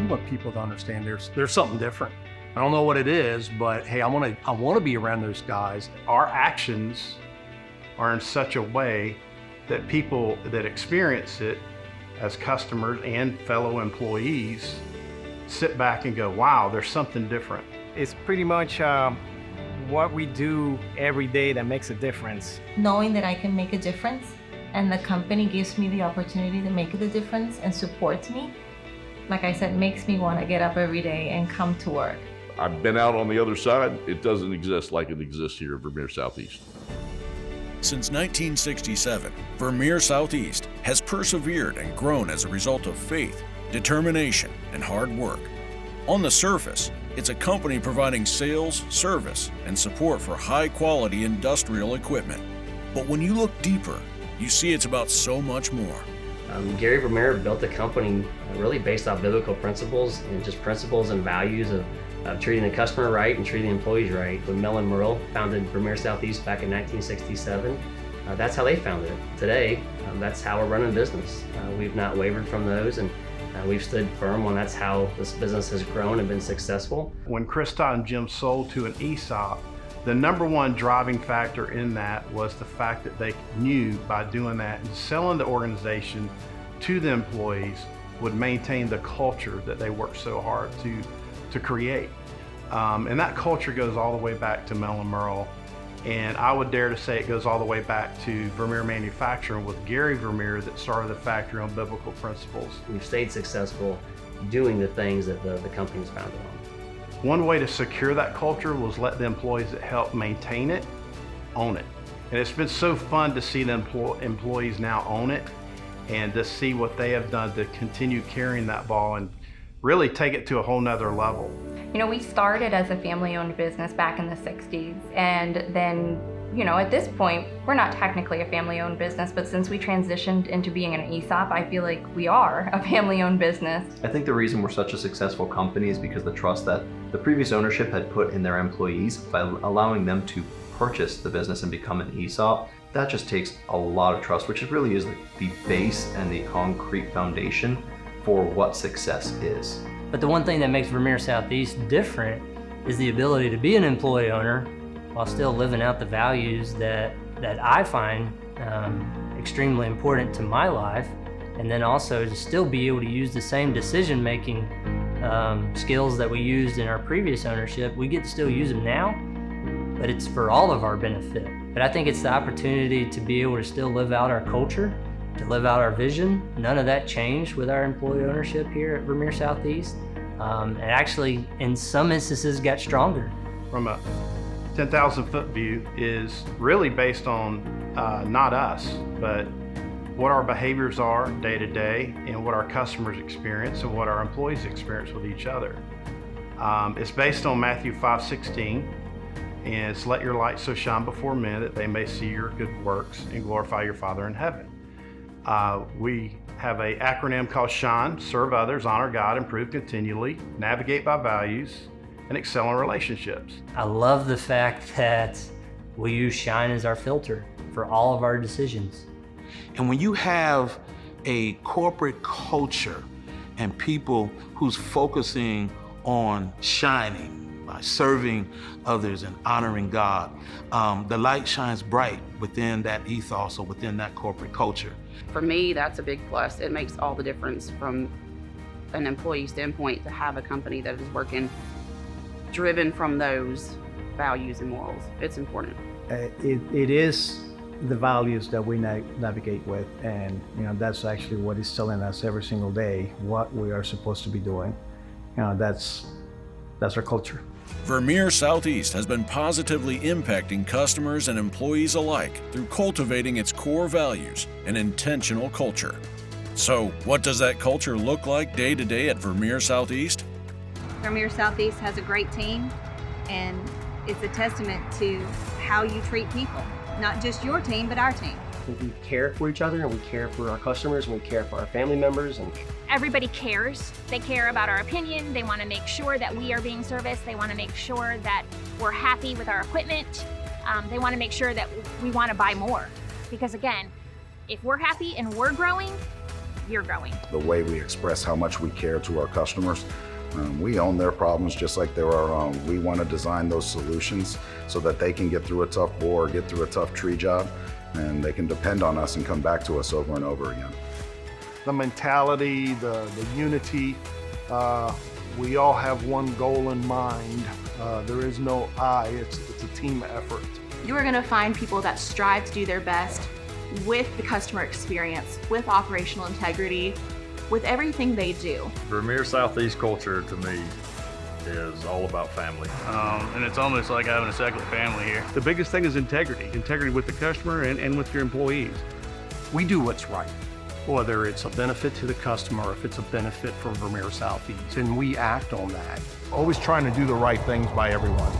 want people to understand there's something different. I don't know what it is, but hey, I want to be around those guys. Our actions are in such a way that people that experience it as customers and fellow employees sit back and go, wow, there's something different. It's pretty much what we do every day that makes a difference. Knowing that I can make a difference and the company gives me the opportunity to make the difference and supports me, like I said, makes me want to get up every day and come to work. I've been out on the other side. It doesn't exist like it exists here at Vermeer Southeast. Since 1967, Vermeer Southeast has persevered and grown as a result of faith, determination, and hard work. On the surface, it's a company providing sales, service, and support for high-quality industrial equipment. But when you look deeper, you see it's about so much more. Gary Vermeer built a company really based off biblical principles and just principles and values of treating the customer right and treating the employees right. When Mel and Merle founded Vermeer Southeast back in 1967, that's how they founded it. Today, that's how we're running business. We've not wavered from those, and we've stood firm on that's how this business has grown and been successful. When Krista and Jim sold to an ESOP, the number one driving factor in that was the fact that they knew by doing that and selling the organization to the employees would maintain the culture that they worked so hard to create. And that culture goes all the way back to Mel and Merle. And I would dare to say it goes all the way back to Vermeer Manufacturing with Gary Vermeer that started the factory on biblical principles. We've stayed successful doing the things that the company was founded on. One way to secure that culture was let the employees that help maintain it, own it. And it's been so fun to see the employees now own it and to see what they have done to continue carrying that ball and really take it to a whole nother level. You know, we started as a family-owned business back in the 60s, and then, you know, at this point, we're not technically a family-owned business, but since we transitioned into being an ESOP, I feel like we are a family-owned business. I think the reason we're such a successful company is because the trust that the previous ownership had put in their employees by allowing them to purchase the business and become an ESOP. That just takes a lot of trust, which really is the base and the concrete foundation for what success is. But the one thing that makes Vermeer Southeast different is the ability to be an employee owner while still living out the values that I find extremely important to my life, and then also to still be able to use the same decision-making skills that we used in our previous ownership. We get to still use them now, but it's for all of our benefit. But I think it's the opportunity to be able to still live out our culture, to live out our vision. None of that changed with our employee ownership here at Vermeer Southeast. And actually, in some instances, got stronger. From a 10,000-foot view is really based on not us, but what our behaviors are day to day and what our customers experience and what our employees experience with each other. It's based on Matthew 5:16, and it's let your light so shine before men that they may see your good works and glorify your Father in heaven. We have an acronym called SHINE: serve others, honor God, improve continually, navigate by values, and excel in relationships. I love the fact that we use SHINE as our filter for all of our decisions. And when you have a corporate culture and people who's focusing on shining by serving others and honoring God, the light shines bright within that ethos or within that corporate culture. For me, that's a big plus. It makes all the difference from an employee standpoint to have a company that is working driven from those values and morals. It's important. It is the values that we navigate with, and that's actually what is telling us every single day what we are supposed to be doing. That's our culture. Vermeer Southeast has been positively impacting customers and employees alike through cultivating its core values and intentional culture. So, what does that culture look like day to day at Vermeer Southeast? Vermeer Southeast has a great team, and it's a testament to how you treat people. Not just your team, but our team. We care for each other, and we care for our customers, and we care for our family members. And everybody cares. They care about our opinion. They want to make sure that we are being serviced. They want to make sure that we're happy with our equipment. They want to make sure that we want to buy more. Because again, if we're happy and we're growing, you're growing. The way we express how much we care to our customers, we own their problems just like they're our own. We want to design those solutions so that they can get through a tough bore, get through a tough tree job, and they can depend on us and come back to us over and over again. The mentality, the unity, we all have one goal in mind. There is no I, it's a team effort. You are going to find people that strive to do their best with the customer experience, with operational integrity, with everything they do. Vermeer Southeast culture to me is all about family. And it's almost like having a second family here. The biggest thing is integrity with the customer and with your employees. We do what's right, whether it's a benefit to the customer or if it's a benefit for Vermeer Southeast, and we act on that. Always trying to do the right things by everyone,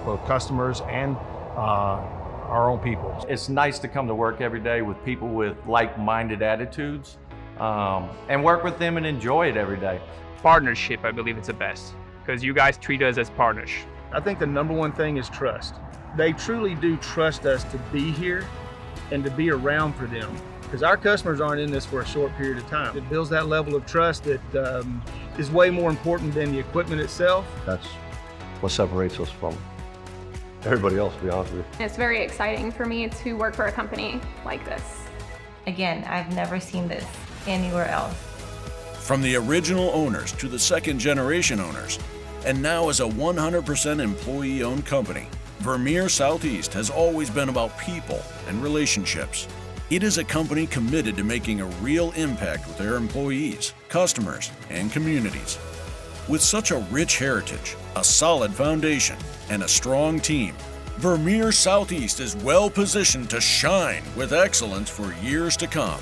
both customers and our own people. It's nice to come to work every day with people with like-minded attitudes and work with them and enjoy it every day. Partnership, I believe it's the best, because you guys treat us as partners. I think the number one thing is trust. They truly do trust us to be here and to be around for them, because our customers aren't in this for a short period of time. It builds that level of trust that is way more important than the equipment itself. That's what separates us from everybody else, to be honest with you. It's very exciting for me to work for a company like this. Again, I've never seen this anywhere else. From the original owners to the second generation owners, and now as a 100% employee-owned company, Vermeer Southeast has always been about people and relationships. It is a company committed to making a real impact with their employees, customers, and communities. With such a rich heritage, a solid foundation, and a strong team, Vermeer Southeast is well positioned to shine with excellence for years to come.